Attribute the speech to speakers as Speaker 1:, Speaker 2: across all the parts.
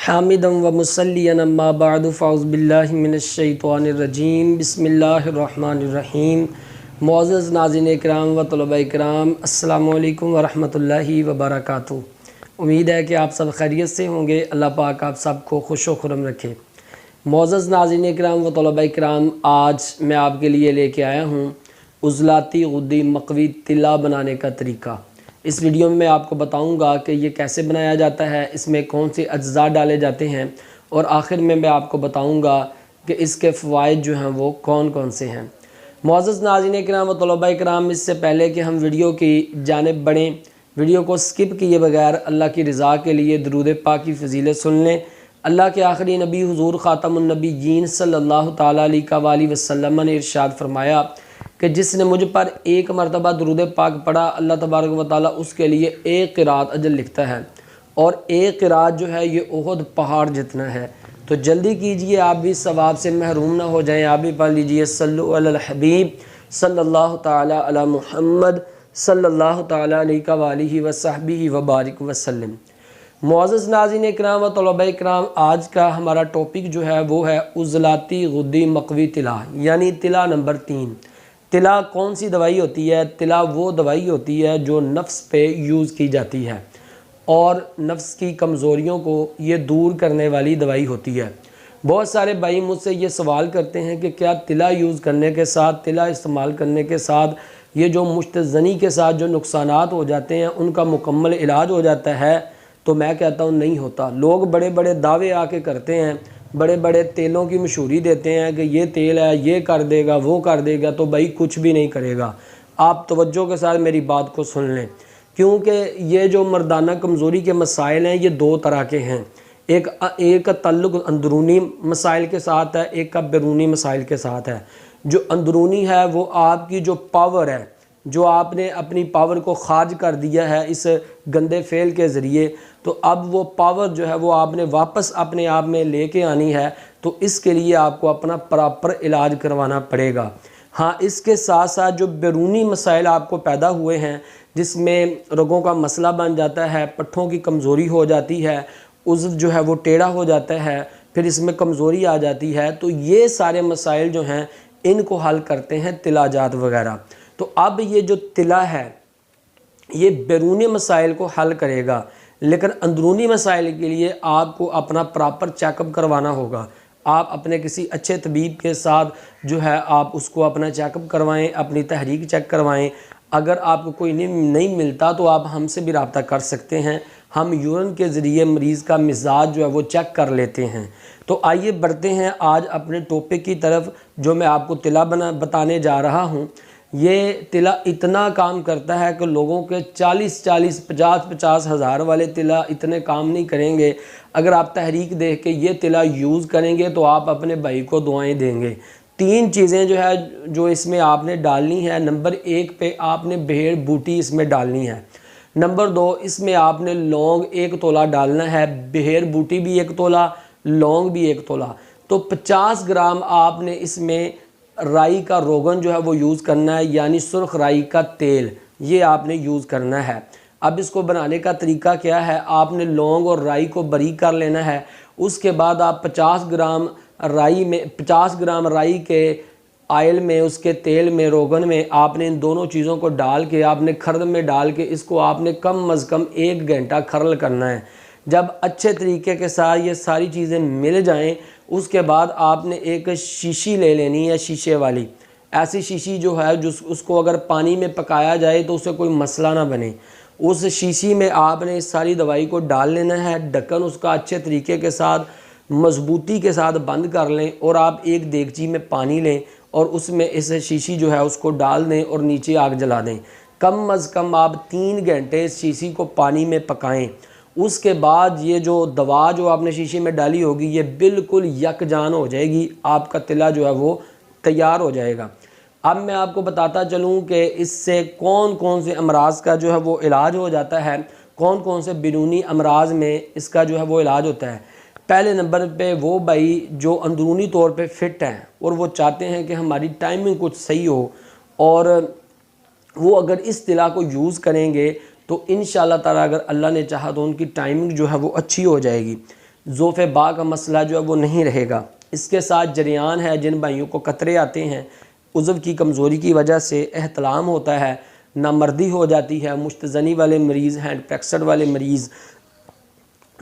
Speaker 1: حامدم و مسلیًا اما بعد فاعوذ باللہ من الشیطان الرجیم بسم اللہ الرحمن الرحیم۔ معزز ناظرین اکرام و طلباء اکرام، السلام علیکم ورحمۃ اللہ وبرکاتہ۔ امید ہے کہ آپ سب خیریت سے ہوں گے۔ اللہ پاک آپ سب کو خوش و خرم رکھے۔ معزز ناظرین اکرام و طلباء اکرام، آج میں آپ کے لیے لے کے آیا ہوں عضلاتی غدی مقوی تلا بنانے کا طریقہ۔ اس ویڈیو میں آپ کو بتاؤں گا کہ یہ کیسے بنایا جاتا ہے، اس میں کون سے اجزاء ڈالے جاتے ہیں، اور آخر میں آپ کو بتاؤں گا کہ اس کے فوائد جو ہیں وہ کون کون سے ہیں۔ معزز ناظرین اکرام و طلباء اکرام، اس سے پہلے کہ ہم ویڈیو کی جانب بڑھیں، ویڈیو کو سکپ کیے بغیر اللہ کی رضا کے لیے درود پاک کی فضیلت سن لیں۔ اللہ کے آخری نبی حضور خاتم النبیین صلی اللہ تعالیٰ علیہ وسلم نے ارشاد فرمایا کہ جس نے مجھ پر ایک مرتبہ درود پاک پڑھا، اللہ تبارک و تعالیٰ اس کے لیے ایک قرات اجر لکھتا ہے، اور ایک قرات جو ہے یہ احد پہاڑ جتنا ہے۔ تو جلدی کیجئے، آپ بھی ثواب سے محروم نہ ہو جائیں۔ آپ بھی پڑھ لیجئے صلو علی الحبیب صلی اللہ تعالیٰ علی محمد صلی اللہ تعالیٰ علیہ وصحبہ وبارک وسلم۔ معزز ناظرین اکرام و طلباء اکرام، آج کا ہمارا ٹاپک جو ہے وہ ہے عضلاتی غدی مقوی تلا، یعنی تلا نمبر 3۔ تلا کون سی دوائی ہوتی ہے؟ تلا وہ دوائی ہوتی ہے جو نفس پہ یوز کی جاتی ہے، اور نفس کی کمزوریوں کو یہ دور کرنے والی دوائی ہوتی ہے۔ بہت سارے بھائی مجھ سے یہ سوال کرتے ہیں کہ کیا تلا یوز کرنے کے ساتھ، تلا استعمال کرنے کے ساتھ یہ جو مشت زنی کے ساتھ جو نقصانات ہو جاتے ہیں ان کا مکمل علاج ہو جاتا ہے؟ تو میں کہتا ہوں نہیں ہوتا۔ لوگ بڑے بڑے دعوے آ کے کرتے ہیں، بڑے بڑے تیلوں کی مشہوری دیتے ہیں کہ یہ تیل ہے، یہ کر دے گا، وہ کر دے گا، تو بھائی کچھ بھی نہیں کرے گا۔ آپ توجہ کے ساتھ میری بات کو سن لیں، کیونکہ یہ جو مردانہ کمزوری کے مسائل ہیں یہ دو طرح کے ہیں۔ ایک کا تعلق اندرونی مسائل کے ساتھ ہے، ایک کا بیرونی مسائل کے ساتھ ہے۔ جو اندرونی ہے وہ آپ کی جو پاور ہے، جو آپ نے اپنی پاور کو خارج کر دیا ہے اس گندے فعل کے ذریعے، تو اب وہ پاور جو ہے وہ آپ نے واپس اپنے آپ میں لے کے آنی ہے، تو اس کے لیے آپ کو اپنا پراپر علاج کروانا پڑے گا۔ ہاں، اس کے ساتھ ساتھ جو بیرونی مسائل آپ کو پیدا ہوئے ہیں، جس میں رگوں کا مسئلہ بن جاتا ہے، پٹھوں کی کمزوری ہو جاتی ہے، عضو جو ہے وہ ٹیڑھا ہو جاتا ہے، پھر اس میں کمزوری آ جاتی ہے، تو یہ سارے مسائل جو ہیں ان کو حل کرتے ہیں تلا جات وغیرہ۔ تو اب یہ جو تلا ہے یہ بیرونی مسائل کو حل کرے گا، لیکن اندرونی مسائل کے لیے آپ کو اپنا پراپر چیک اپ کروانا ہوگا۔ آپ اپنے کسی اچھے طبیب کے ساتھ جو ہے آپ اس کو اپنا چیک اپ کروائیں، اپنی تحریک چیک کروائیں۔ اگر آپ کو کوئی نہیں ملتا تو آپ ہم سے بھی رابطہ کر سکتے ہیں، ہم یورین کے ذریعے مریض کا مزاج جو ہے وہ چیک کر لیتے ہیں۔ تو آئیے بڑھتے ہیں آج اپنے ٹاپک کی طرف، جو میں آپ کو تلا بتانے جا رہا ہوں۔ یہ تلا اتنا کام کرتا ہے کہ لوگوں کے 50 ہزار والے تلا اتنے کام نہیں کریں گے۔ اگر آپ تحریک دیکھ کے یہ تلا یوز کریں گے تو آپ اپنے بھائی کو دعائیں دیں گے۔ 3 چیزیں جو ہے جو اس میں آپ نے ڈالنی ہے۔ نمبر 1 پہ آپ نے بھیڑ بوٹی اس میں ڈالنی ہے۔ نمبر 2، اس میں آپ نے لونگ 1 تولہ ڈالنا ہے، بھیڑ بوٹی بھی 1 تولہ، لونگ بھی 1 تولہ۔ تو 50 گرام آپ نے اس میں رائی کا روغن جو ہے وہ یوز کرنا ہے، یعنی سرخ رائی کا تیل، یہ آپ نے یوز کرنا ہے۔ اب اس کو بنانے کا طریقہ کیا ہے؟ آپ نے لونگ اور رائی کو باریک کر لینا ہے۔ اس کے بعد آپ 50 گرام رائی کے آئل میں، اس کے تیل میں، روغن میں آپ نے ان دونوں چیزوں کو ڈال کے آپ نے کھرد میں ڈال کے اس کو آپ نے کم از کم 1 گھنٹہ کھرل کرنا ہے۔ جب اچھے طریقے کے ساتھ یہ ساری چیزیں مل جائیں، اس کے بعد آپ نے ایک شیشی لے لینی ہے، شیشے والی، ایسی شیشی جو ہے اس کو اگر پانی میں پکایا جائے تو اسے کوئی مسئلہ نہ بنے۔ اس شیشی میں آپ نے اس ساری دوائی کو ڈال لینا ہے، ڈھکن اس کا اچھے طریقے کے ساتھ مضبوطی کے ساتھ بند کر لیں، اور آپ ایک دیگچی میں پانی لیں اور اس میں اس شیشی جو ہے اس کو ڈال دیں اور نیچے آگ جلا دیں۔ کم از کم آپ 3 گھنٹے اس شیشی کو پانی میں پکائیں۔ اس کے بعد یہ جو دوا جو آپ نے شیشے میں ڈالی ہوگی یہ بالکل یکجان ہو جائے گی، آپ کا تلا جو ہے وہ تیار ہو جائے گا۔ اب میں آپ کو بتاتا چلوں کہ اس سے کون کون سے امراض کا جو ہے وہ علاج ہو جاتا ہے، کون کون سے بیرونی امراض میں اس کا جو ہے وہ علاج ہوتا ہے۔ پہلے نمبر پہ وہ بھائی جو اندرونی طور پہ فٹ ہیں اور وہ چاہتے ہیں کہ ہماری ٹائمنگ کچھ صحیح ہو، اور وہ اگر اس تلا کو یوز کریں گے تو انشاءاللہ تعالیٰ اگر اللہ نے چاہا تو ان کی ٹائمنگ جو ہے وہ اچھی ہو جائے گی۔ ذوف با کا مسئلہ جو ہے وہ نہیں رہے گا۔ اس کے ساتھ جریان ہے، جن بھائیوں کو قطرے آتے ہیں، عضو کی کمزوری کی وجہ سے احتلام ہوتا ہے، نامردی ہو جاتی ہے، مشتزنی والے مریض، ہینڈ پیکسڈ والے مریض،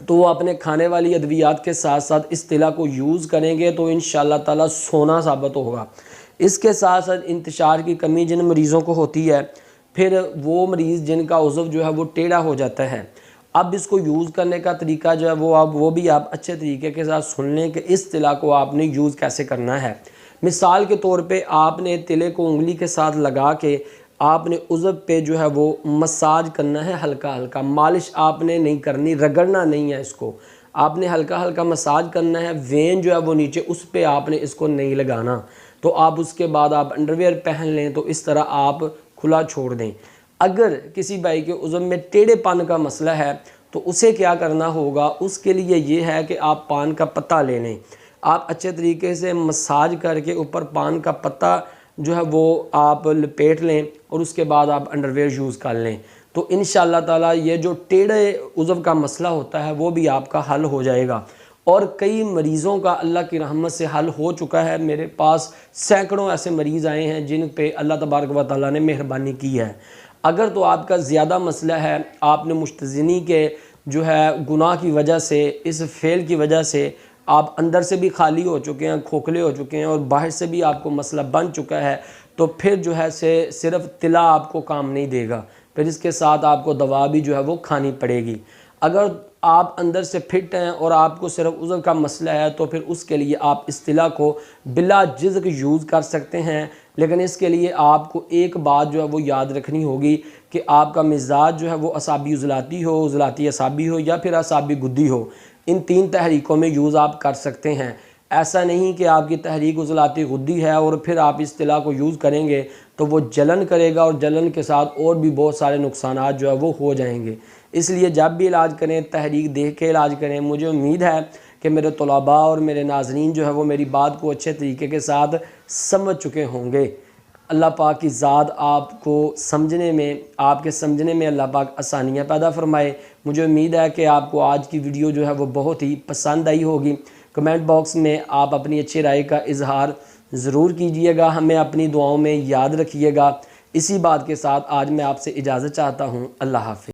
Speaker 1: تو وہ اپنے کھانے والی ادویات کے ساتھ ساتھ اس طلا کو یوز کریں گے تو انشاءاللہ تعالی سونا ثابت ہوگا۔ اس کے ساتھ ساتھ انتشار کی کمی جن مریضوں کو ہوتی ہے، پھر وہ مریض جن کا عضو جو ہے وہ ٹیڑھا ہو جاتا ہے، اب اس کو یوز کرنے کا طریقہ جو ہے وہ بھی آپ اچھے طریقے کے ساتھ سن لیں کہ اس طلا کو آپ نے یوز کیسے کرنا ہے۔ مثال کے طور پہ آپ نے تلے کو انگلی کے ساتھ لگا کے آپ نے عضو پہ جو ہے وہ مساج کرنا ہے، ہلکا ہلکا، مالش آپ نے نہیں کرنی، رگڑنا نہیں ہے، اس کو آپ نے ہلکا ہلکا مساج کرنا ہے، وین جو ہے وہ نیچے، اس پہ آپ نے اس کو نہیں لگانا۔ تو آپ اس کے بعد آپ انڈر ویئر پہن لیں تو اس طرح آپ کھلا چھوڑ دیں۔ اگر کسی بھائی کے عضو میں ٹیڑھے پن کا مسئلہ ہے تو اسے کیا کرنا ہوگا، اس کے لیے یہ ہے کہ آپ پان کا پتہ لے لیں، آپ اچھے طریقے سے مساج کر کے اوپر پان کا پتہ جو ہے وہ آپ لپیٹ لیں اور اس کے بعد آپ انڈر ویئر یوز کر لیں، تو انشاءاللہ تعالیٰ یہ جو ٹیڑھے عضو کا مسئلہ ہوتا ہے وہ بھی آپ کا حل ہو جائے گا۔ اور کئی مریضوں کا اللہ کی رحمت سے حل ہو چکا ہے، میرے پاس سینکڑوں ایسے مریض آئے ہیں جن پہ اللہ تبارک و تعالیٰ نے مہربانی کی ہے۔ اگر تو آپ کا زیادہ مسئلہ ہے، آپ نے مشتزنی کے جو ہے گناہ کی وجہ سے، اس فعل کی وجہ سے آپ اندر سے بھی خالی ہو چکے ہیں، کھوکھلے ہو چکے ہیں اور باہر سے بھی آپ کو مسئلہ بن چکا ہے، تو پھر جو ہے صرف طلا آپ کو کام نہیں دے گا، پھر اس کے ساتھ آپ کو دوا بھی جو ہے وہ کھانی پڑے گی۔ اگر آپ اندر سے فٹ ہیں اور آپ کو صرف عضو کا مسئلہ ہے تو پھر اس کے لیے آپ اس طلا کو بلا جزک یوز کر سکتے ہیں، لیکن اس کے لیے آپ کو ایک بات جو ہے وہ یاد رکھنی ہوگی کہ آپ کا مزاج جو ہے وہ اعصابی عضلاتی ہو، عضلاتی اعصابی ہو یا پھر اعصابی گدی ہو، ان تین تحریکوں میں یوز آپ کر سکتے ہیں۔ ایسا نہیں کہ آپ کی تحریک عضلاتی غدی ہے اور پھر آپ اس طلا کو یوز کریں گے تو وہ جلن کرے گا اور جلن کے ساتھ اور بھی بہت سارے نقصانات جو ہے وہ ہو جائیں گے۔ اس لیے جب بھی علاج کریں تحریک دیکھ کے علاج کریں۔ مجھے امید ہے کہ میرے طلباء اور میرے ناظرین جو ہے وہ میری بات کو اچھے طریقے کے ساتھ سمجھ چکے ہوں گے۔ اللہ پاک کی ذات آپ کو سمجھنے میں، آپ کے سمجھنے میں اللہ پاک آسانیاں پیدا فرمائے۔ مجھے امید ہے کہ آپ کو آج کی ویڈیو جو ہے وہ بہت ہی پسند آئی ہوگی۔ کمنٹ باکس میں آپ اپنی اچھی رائے کا اظہار ضرور کیجئے گا، ہمیں اپنی دعاؤں میں یاد رکھیے گا۔ اسی بات کے ساتھ آج میں آپ سے اجازت چاہتا ہوں۔ اللہ حافظ۔